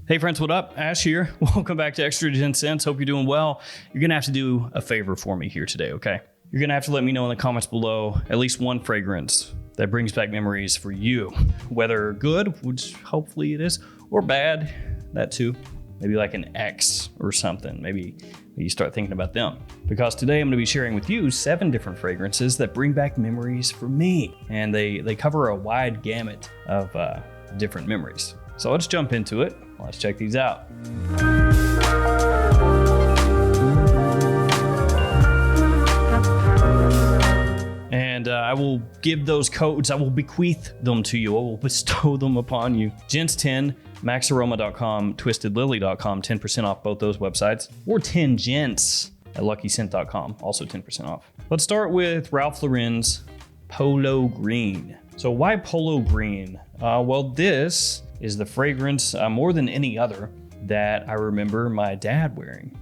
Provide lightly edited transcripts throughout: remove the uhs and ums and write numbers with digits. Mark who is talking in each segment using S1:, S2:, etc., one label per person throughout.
S1: Hey friends, what up? Ash here. Welcome back to Extra Gents. Hope you're doing well. You're gonna have to do a favor for me here today, okay? You're gonna have to let me know in the comments below at least one fragrance that brings back memories for you, whether good, which hopefully it is, or bad, that too. Maybe like an ex or something. Maybe you start thinking about them. Because today I'm gonna be sharing with you 7 different fragrances that bring back memories for me. And they cover a wide gamut of different memories. So let's jump into it. Let's check these out. And I will give those codes, I will bequeath them to you, I will bestow them upon you. Gents 10, maxaroma.com, twistedlily.com, 10% off both those websites, or 10 Gents at luckyscent.com, also 10% off. Let's start with Ralph Lauren's Polo Green. So why Polo Green? Well, this is the fragrance more than any other that I remember my dad wearing.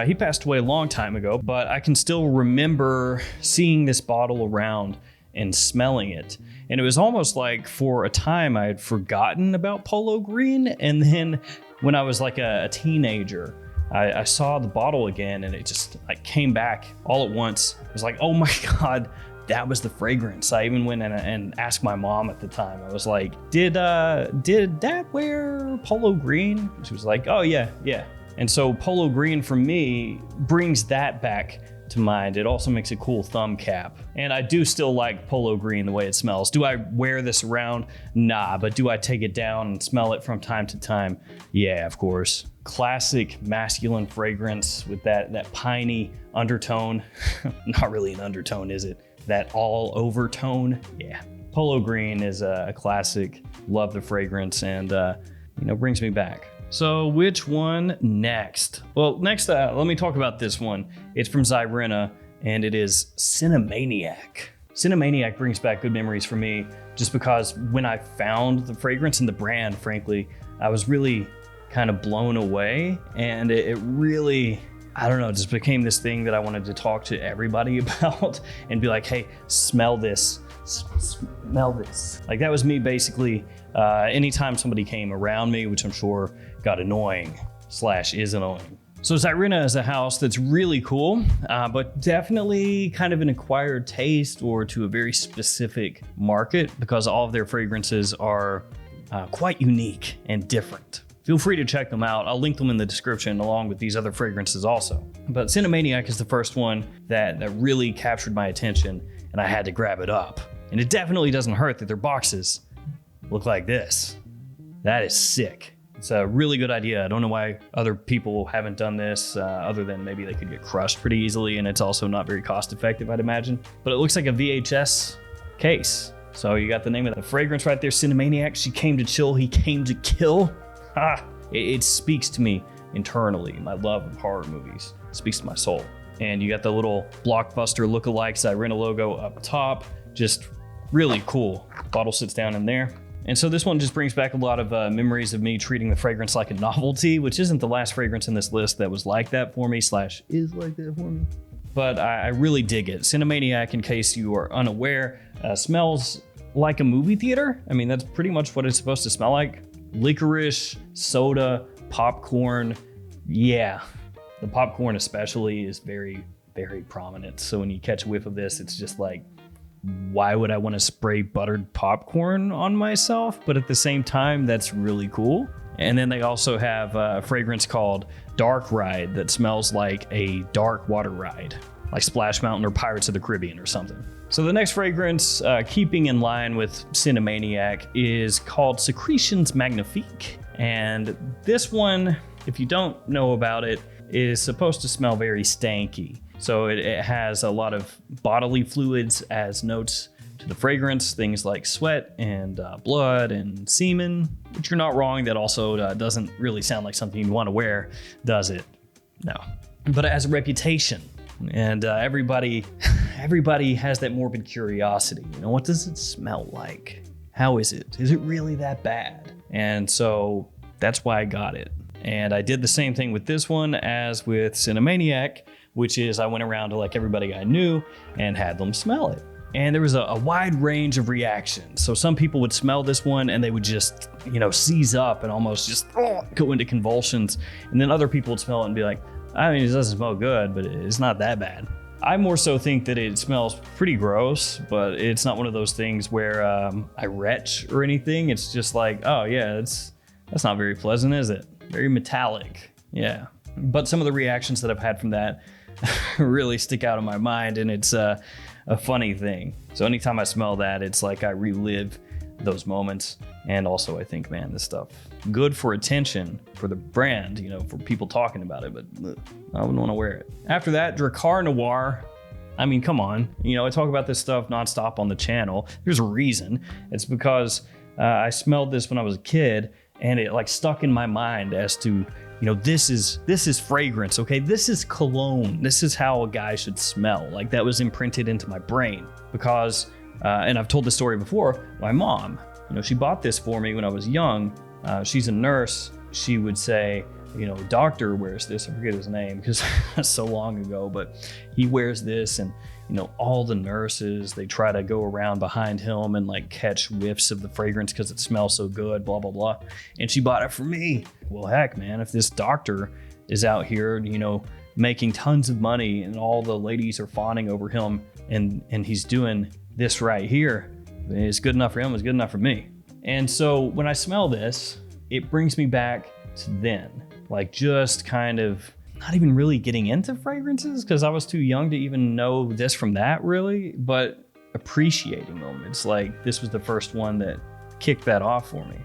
S1: He passed away a long time ago, but I can still remember seeing this bottle around and smelling it. And it was almost like for a time I had forgotten about Polo Green. And then when I was like a teenager, I saw the bottle again and it just like came back all at once. It was like, oh my God, that was the fragrance. I even went and asked my mom at the time. I was like, did Dad wear Polo Green? She was like, oh yeah. And so Polo Green for me brings that back to mind. It also makes a cool thumb cap. And I do still like Polo Green the way it smells. Do I wear this around? Nah, but do I take it down and smell it from time to time? Yeah, of course. Classic masculine fragrance with that piney undertone. Not really an undertone, is it? That all overtone. Yeah. Polo Green is a classic. Love the fragrance and brings me back. So which one next? Well, next, let me talk about this one. It's from Zyrena and it is Cinemaniac. Cinemaniac brings back good memories for me just because when I found the fragrance and the brand, frankly, I was really kind of blown away and it really, I don't know, just became this thing that I wanted to talk to everybody about and be like, hey, smell this, smell this. Like that was me basically, anytime somebody came around me, which I'm sure got annoying / is annoying. So Zyrena is a house that's really cool, but definitely kind of an acquired taste or to a very specific market because all of their fragrances are quite unique and different. Feel free to check them out. I'll link them in the description along with these other fragrances also. But Cinemaniac is the first one that really captured my attention and I had to grab it up. And it definitely doesn't hurt that their boxes look like this. That is sick. It's a really good idea. I don't know why other people haven't done this other than maybe they could get crushed pretty easily and it's also not very cost effective, I'd imagine. But it looks like a VHS case. So you got the name of the fragrance right there, Cinemaniac. She came to chill, he came to kill. It speaks to me internally. My love of horror movies. It speaks to my soul. And you got the little blockbuster lookalike Zyrena logo up top. Just really cool. Bottle sits down in there. And so this one just brings back a lot of memories of me treating the fragrance like a novelty, which isn't the last fragrance in this list that was like that for me / is like that for me. But I really dig it. Cinemaniac, in case you are unaware, smells like a movie theater. I mean, that's pretty much what it's supposed to smell like. Licorice, soda, popcorn. Yeah, the popcorn especially is very, very prominent. So when you catch a whiff of this, it's just like, why would I want to spray buttered popcorn on myself? But at the same time, that's really cool. And then they also have a fragrance called Dark Ride that smells like a dark water ride, like Splash Mountain or Pirates of the Caribbean or something. So the next fragrance, keeping in line with Cinemaniac, is called Secretions Magnifique. And this one, if you don't know about it, is supposed to smell very stanky. So it has a lot of bodily fluids as notes to the fragrance, things like sweat and blood and semen, which you're not wrong. That also doesn't really sound like something you want to wear, does it? No. But it has a reputation. And everybody has that morbid curiosity. You know, what does it smell like? How is it? Is it really that bad? And so that's why I got it. And I did the same thing with this one as with Cinemaniac, which is I went around to like everybody I knew and had them smell it. And there was a wide range of reactions. So some people would smell this one and they would just, seize up and almost just go into convulsions. And then other people would smell it and be like, I mean, it doesn't smell good, but it's not that bad. I more so think that it smells pretty gross, but it's not one of those things where I retch or anything. It's just like, oh yeah, that's not very pleasant, is it? Very metallic, yeah. But some of the reactions that I've had from that really stick out in my mind, and it's a funny thing. So anytime I smell that, it's like I relive those moments. And also I think, man, this stuff, good for attention for the brand, for people talking about it, but I wouldn't want to wear it. After that, Drakkar Noir. I mean, come on. I talk about this stuff nonstop on the channel. There's a reason. It's because I smelled this when I was a kid, and it like stuck in my mind as to, this is fragrance, okay? This is cologne. This is how a guy should smell. Like, that was imprinted into my brain because, and I've told this story before, my mom, she bought this for me when I was young. She's a nurse. She would say, doctor wears this. I forget his name because that's so long ago, but he wears this, and all the nurses, they try to go around behind him and like catch whiffs of the fragrance because it smells so good, blah, blah, blah. And she bought it for me. Well, heck, man, if this doctor is out here, making tons of money and all the ladies are fawning over him and he's doing this right here, it's good enough for him, it's good enough for me. And so when I smell this, it brings me back to then, like just kind of not even really getting into fragrances because I was too young to even know this from that really, but appreciating them. It's like this was the first one that kicked that off for me.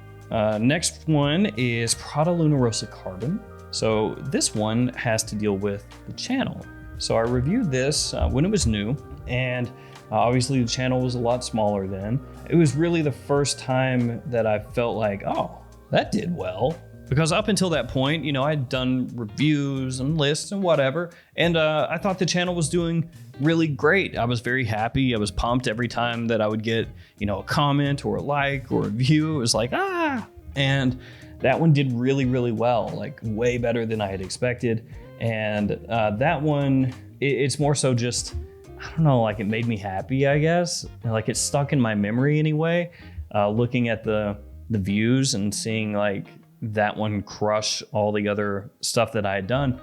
S1: Next one is Prada Luna Rossa Carbon. So this one has to deal with the channel. So I reviewed this when it was new, and obviously the channel was a lot smaller then. It was really the first time that I felt like, oh, that did well. Because up until that point, I'd done reviews and lists and whatever, and I thought the channel was doing really great. I was very happy. I was pumped every time that I would get, a comment or a like or a view. It was like, ah! And that one did really, really well, like way better than I had expected. And that one, it's more so just, I don't know, like it made me happy, I guess. Like it stuck in my memory anyway, looking at the views and seeing like that one crush all the other stuff that I had done.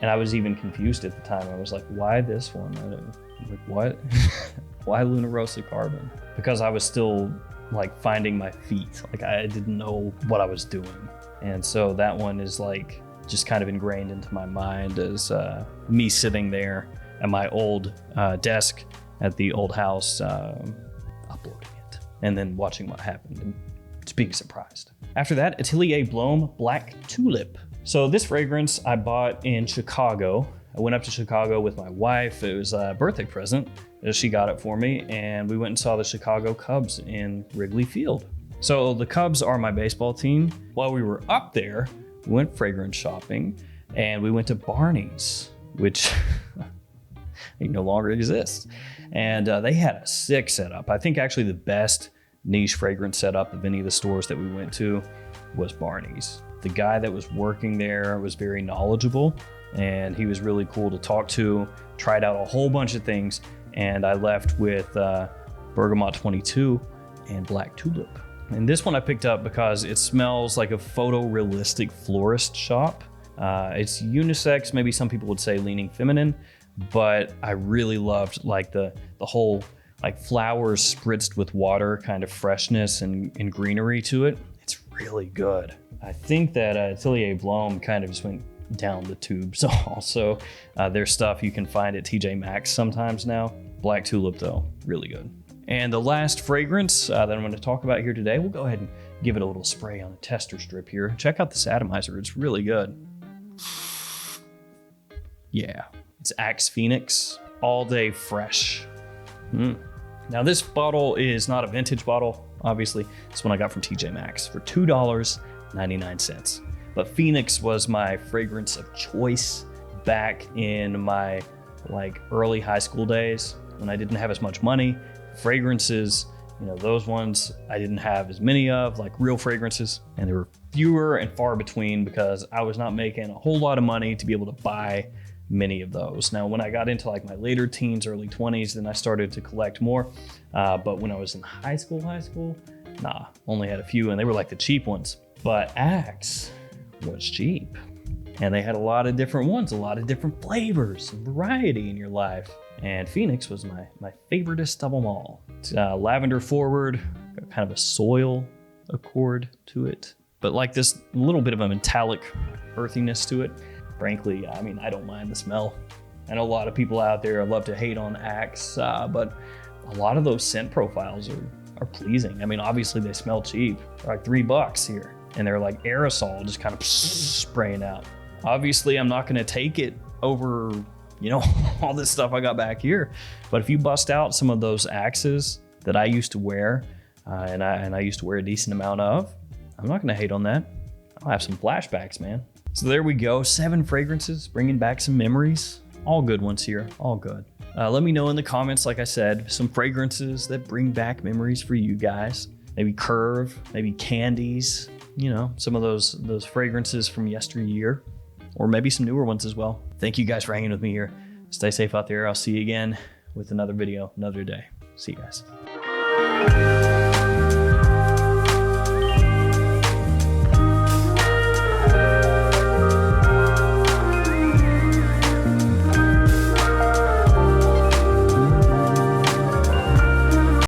S1: And I was even confused at the time. I was like, why this one? Like, what? Why Luna Rossa Carbon? Because I was still like finding my feet. Like I didn't know what I was doing. And so that one is like just kind of ingrained into my mind as me sitting there at my old desk at the old house, uploading it and then watching what happened and just being surprised. After that, Atelier Bloem Black Tulip. So this fragrance I bought in Chicago. I went up to Chicago with my wife. It was a birthday present. She got it for me, and we went and saw the Chicago Cubs in Wrigley Field. So the Cubs are my baseball team. While we were up there, we went fragrance shopping, and we went to Barney's, which no longer exists. And they had a sick setup. I think actually the best niche fragrance setup of any of the stores that we went to was Barney's. The guy that was working there was very knowledgeable, and he was really cool to talk to. Tried out a whole bunch of things, and I left with Bergamot 22 and Black Tulip. And this one I picked up because it smells like a photorealistic florist shop. It's unisex, maybe some people would say leaning feminine, but I really loved like the whole like flowers spritzed with water kind of freshness and greenery to it. It's really good. I think that Atelier Bloem kind of just went down the tubes also. Their stuff you can find at TJ Maxx sometimes now. Black Tulip though, really good. And the last fragrance that I'm going to talk about here today, we'll go ahead and give it a little spray on a tester strip here. Check out this atomizer, it's really good. Yeah, it's Axe Phoenix, all day fresh. Now this bottle is not a vintage bottle, obviously. This one I got from TJ Maxx for $2.99. But Phoenix was my fragrance of choice back in my like early high school days when I didn't have as much money. Fragrances, those ones I didn't have as many of, like real fragrances, and they were fewer and far between because I was not making a whole lot of money to be able to buy many of those. Now, when I got into like my later teens, early 20s, then I started to collect more. But when I was in high school, nah, only had a few, and they were like the cheap ones. But Axe was cheap. And they had a lot of different ones, a lot of different flavors and variety in your life. And Phoenix was my favoriteest of them all. It's lavender forward, got kind of a soil accord to it, but like this little bit of a metallic earthiness to it. Frankly, I mean, I don't mind the smell. I know a lot of people out there love to hate on Axe, but a lot of those scent profiles are pleasing. I mean, obviously they smell cheap. They're like $3 here, and they're like aerosol, just kind of spraying out. Obviously, I'm not gonna take it over, you know, all this stuff I got back here. But if you bust out some of those Axes that I used to wear, and I used to wear a decent amount of, I'm not gonna hate on that. I'll have some flashbacks, man. So there we go, 7 fragrances, bringing back some memories. All good ones here, all good. Let me know in the comments, like I said, some fragrances that bring back memories for you guys. Maybe Curve, maybe Candies, you know, some of those fragrances from yesteryear, or maybe some newer ones as well. Thank you guys for hanging with me here. Stay safe out there. I'll see you again with another video, another day. See you guys.